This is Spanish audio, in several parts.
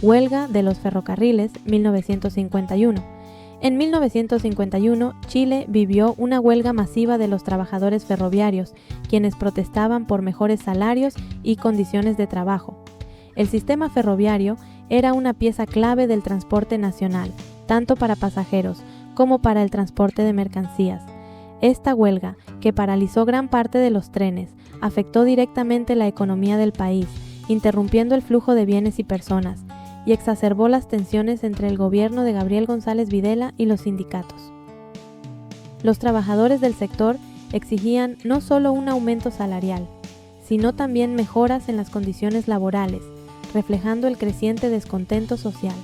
Huelga de los ferrocarriles, 1951. En 1951, Chile vivió una huelga masiva de los trabajadores ferroviarios, quienes protestaban por mejores salarios y condiciones de trabajo. El sistema ferroviario era una pieza clave del transporte nacional, tanto para pasajeros como para el transporte de mercancías. Esta huelga, que paralizó gran parte de los trenes, afectó directamente la economía del país, interrumpiendo el flujo de bienes y personas, y exacerbó las tensiones entre el gobierno de Gabriel González Videla y los sindicatos. Los trabajadores del sector exigían no solo un aumento salarial, sino también mejoras en las condiciones laborales, reflejando el creciente descontento social.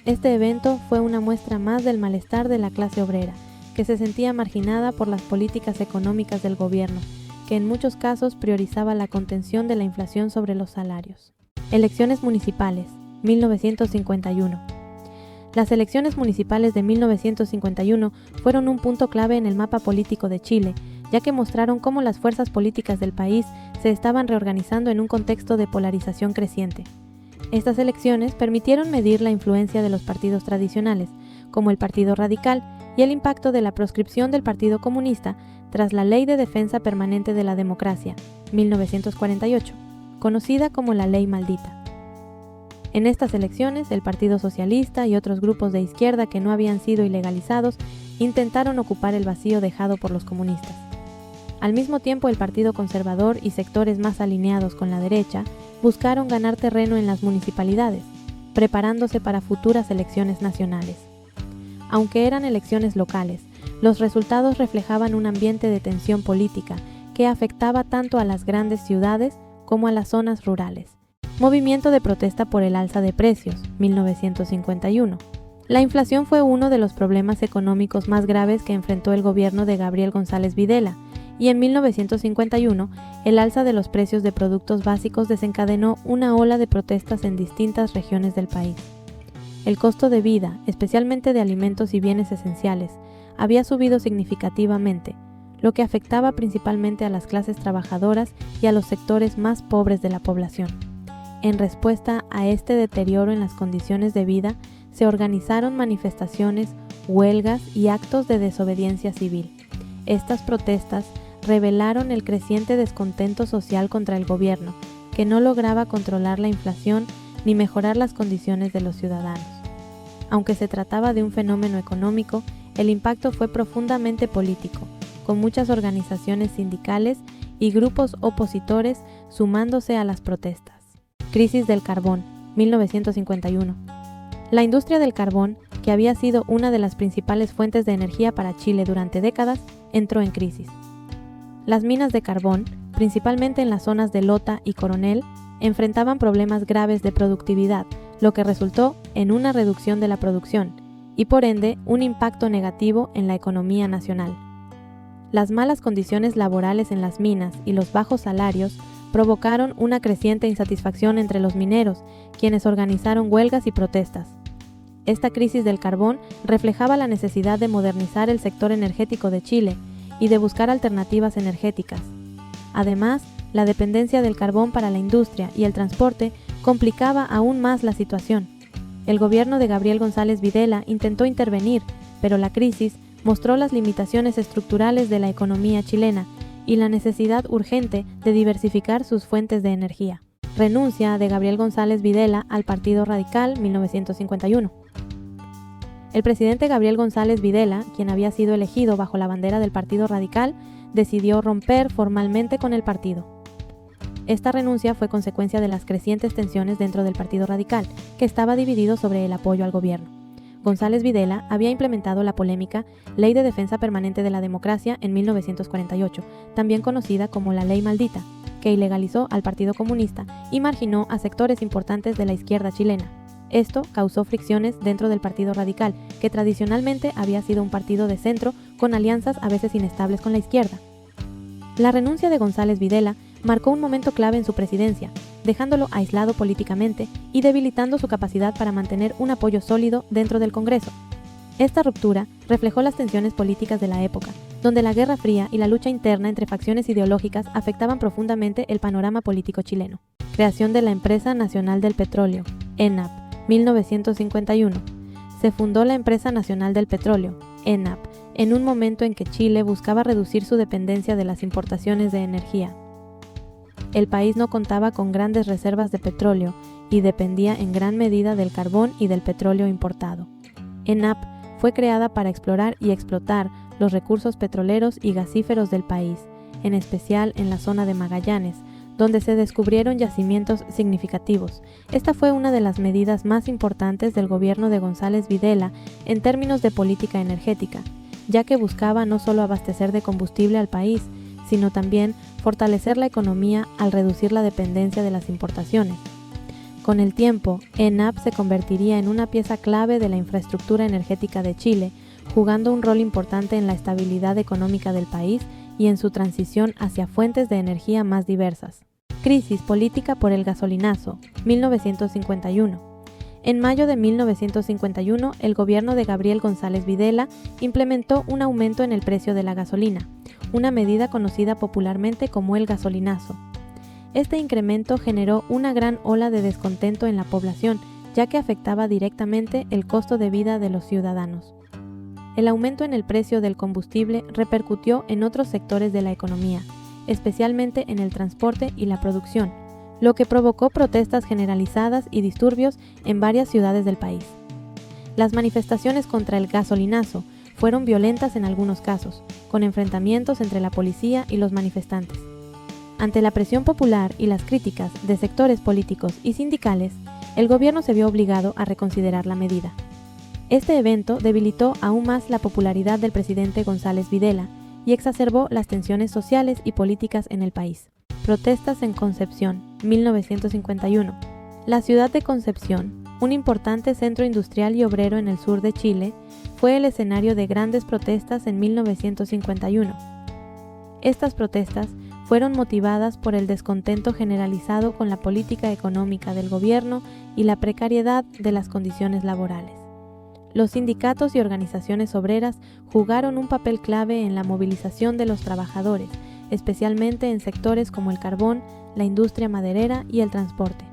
Este evento fue una muestra más del malestar de la clase obrera, que se sentía marginada por las políticas económicas del gobierno, que en muchos casos priorizaba la contención de la inflación sobre los salarios. Elecciones municipales, 1951. Las elecciones municipales de 1951 fueron un punto clave en el mapa político de Chile, ya que mostraron cómo las fuerzas políticas del país se estaban reorganizando en un contexto de polarización creciente. Estas elecciones permitieron medir la influencia de los partidos tradicionales, como el Partido Radical, y el impacto de la proscripción del Partido Comunista tras la Ley de Defensa Permanente de la Democracia, 1948. Conocida como la Ley Maldita. En estas elecciones, el Partido Socialista y otros grupos de izquierda que no habían sido ilegalizados intentaron ocupar el vacío dejado por los comunistas. Al mismo tiempo, el Partido Conservador y sectores más alineados con la derecha buscaron ganar terreno en las municipalidades, preparándose para futuras elecciones nacionales. Aunque eran elecciones locales, los resultados reflejaban un ambiente de tensión política que afectaba tanto a las grandes ciudades como a las zonas rurales. Movimiento de protesta por el alza de precios, 1951. La inflación fue uno de los problemas económicos más graves que enfrentó el gobierno de Gabriel González Videla, y en 1951 el alza de los precios de productos básicos desencadenó una ola de protestas en distintas regiones del país. El costo de vida, especialmente de alimentos y bienes esenciales, había subido significativamente, lo que afectaba principalmente a las clases trabajadoras y a los sectores más pobres de la población. En respuesta a este deterioro en las condiciones de vida, se organizaron manifestaciones, huelgas y actos de desobediencia civil. Estas protestas revelaron el creciente descontento social contra el gobierno, que no lograba controlar la inflación ni mejorar las condiciones de los ciudadanos. Aunque se trataba de un fenómeno económico, el impacto fue profundamente político, con muchas organizaciones sindicales y grupos opositores sumándose a las protestas. Crisis del carbón, 1951. La industria del carbón, que había sido una de las principales fuentes de energía para Chile durante décadas, entró en crisis. Las minas de carbón, principalmente en las zonas de Lota y Coronel, enfrentaban problemas graves de productividad, lo que resultó en una reducción de la producción y, por ende, un impacto negativo en la economía nacional. Las malas condiciones laborales en las minas y los bajos salarios provocaron una creciente insatisfacción entre los mineros, quienes organizaron huelgas y protestas. Esta crisis del carbón reflejaba la necesidad de modernizar el sector energético de Chile y de buscar alternativas energéticas. Además, la dependencia del carbón para la industria y el transporte complicaba aún más la situación. El gobierno de Gabriel González Videla intentó intervenir, pero la crisis mostró las limitaciones estructurales de la economía chilena y la necesidad urgente de diversificar sus fuentes de energía. Renuncia de Gabriel González Videla al Partido Radical, 1951. El presidente Gabriel González Videla, quien había sido elegido bajo la bandera del Partido Radical, decidió romper formalmente con el partido. Esta renuncia fue consecuencia de las crecientes tensiones dentro del Partido Radical, que estaba dividido sobre el apoyo al gobierno. González Videla había implementado la polémica Ley de Defensa Permanente de la Democracia en 1948, también conocida como la Ley Maldita, que ilegalizó al Partido Comunista y marginó a sectores importantes de la izquierda chilena. Esto causó fricciones dentro del Partido Radical, que tradicionalmente había sido un partido de centro con alianzas a veces inestables con la izquierda. La renuncia de González Videla marcó un momento clave en su presidencia, dejándolo aislado políticamente y debilitando su capacidad para mantener un apoyo sólido dentro del Congreso. Esta ruptura reflejó las tensiones políticas de la época, donde la Guerra Fría y la lucha interna entre facciones ideológicas afectaban profundamente el panorama político chileno. Creación de la Empresa Nacional del Petróleo, ENAP, 1951. Se fundó la Empresa Nacional del Petróleo, ENAP, en un momento en que Chile buscaba reducir su dependencia de las importaciones de energía. El país no contaba con grandes reservas de petróleo y dependía en gran medida del carbón y del petróleo importado. ENAP fue creada para explorar y explotar los recursos petroleros y gasíferos del país, en especial en la zona de Magallanes, donde se descubrieron yacimientos significativos. Esta fue una de las medidas más importantes del gobierno de González Videla en términos de política energética, ya que buscaba no solo abastecer de combustible al país, sino también fortalecer la economía al reducir la dependencia de las importaciones. Con el tiempo, ENAP se convertiría en una pieza clave de la infraestructura energética de Chile, jugando un rol importante en la estabilidad económica del país y en su transición hacia fuentes de energía más diversas. Crisis política por el gasolinazo, 1951. En mayo de 1951, el gobierno de Gabriel González Videla implementó un aumento en el precio de la gasolina, una medida conocida popularmente como el gasolinazo. Este incremento generó una gran ola de descontento en la población, ya que afectaba directamente el costo de vida de los ciudadanos. El aumento en el precio del combustible repercutió en otros sectores de la economía, especialmente en el transporte y la producción, lo que provocó protestas generalizadas y disturbios en varias ciudades del país. Las manifestaciones contra el gasolinazo fueron violentas en algunos casos, con enfrentamientos entre la policía y los manifestantes. Ante la presión popular y las críticas de sectores políticos y sindicales, el gobierno se vio obligado a reconsiderar la medida. Este evento debilitó aún más la popularidad del presidente González Videla y exacerbó las tensiones sociales y políticas en el país. Protestas en Concepción, 1951. La ciudad de Concepción, un importante centro industrial y obrero en el sur de Chile, fue el escenario de grandes protestas en 1951. Estas protestas fueron motivadas por el descontento generalizado con la política económica del gobierno y la precariedad de las condiciones laborales. Los sindicatos y organizaciones obreras jugaron un papel clave en la movilización de los trabajadores, especialmente en sectores como el carbón, la industria maderera y el transporte.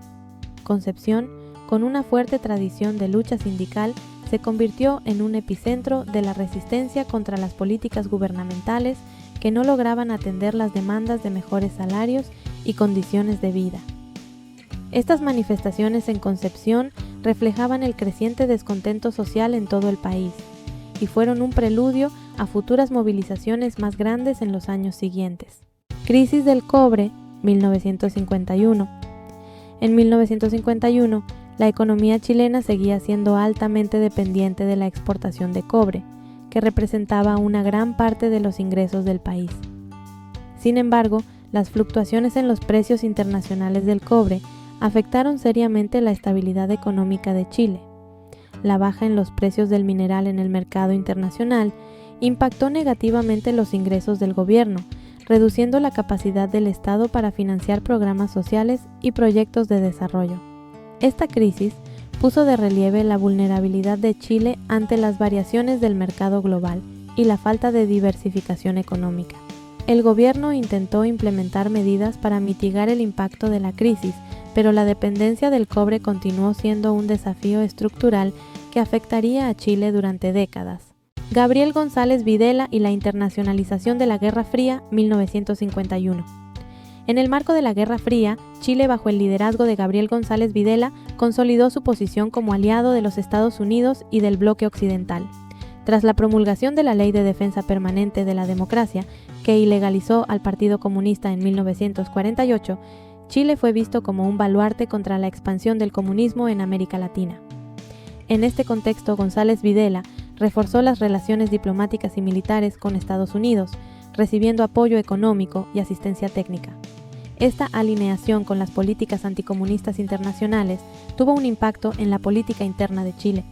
Concepción, con una fuerte tradición de lucha sindical, se convirtió en un epicentro de la resistencia contra las políticas gubernamentales que no lograban atender las demandas de mejores salarios y condiciones de vida. Estas manifestaciones en Concepción reflejaban el creciente descontento social en todo el país y fueron un preludio a futuras movilizaciones más grandes en los años siguientes. Crisis del cobre, 1951. En 1951, la economía chilena seguía siendo altamente dependiente de la exportación de cobre, que representaba una gran parte de los ingresos del país. Sin embargo, las fluctuaciones en los precios internacionales del cobre afectaron seriamente la estabilidad económica de Chile. La baja en los precios del mineral en el mercado internacional impactó negativamente los ingresos del gobierno, reduciendo la capacidad del Estado para financiar programas sociales y proyectos de desarrollo. Esta crisis puso de relieve la vulnerabilidad de Chile ante las variaciones del mercado global y la falta de diversificación económica. El gobierno intentó implementar medidas para mitigar el impacto de la crisis, pero la dependencia del cobre continuó siendo un desafío estructural que afectaría a Chile durante décadas. Gabriel González Videla y la internacionalización de la Guerra Fría, 1951. En el marco de la Guerra Fría, Chile, bajo el liderazgo de Gabriel González Videla, consolidó su posición como aliado de los Estados Unidos y del bloque occidental. Tras la promulgación de la Ley de Defensa Permanente de la Democracia, que ilegalizó al Partido Comunista en 1948, Chile fue visto como un baluarte contra la expansión del comunismo en América Latina. En este contexto, González Videla reforzó las relaciones diplomáticas y militares con Estados Unidos, recibiendo apoyo económico y asistencia técnica. Esta alineación con las políticas anticomunistas internacionales tuvo un impacto en la política interna de Chile,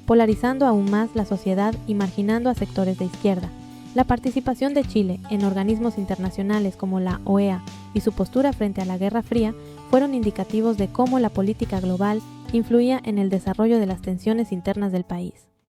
polarizando aún más la sociedad y marginando a sectores de izquierda. La participación de Chile en organismos internacionales como la OEA y su postura frente a la Guerra Fría fueron indicativos de cómo la política global influía en el desarrollo de las tensiones internas del país.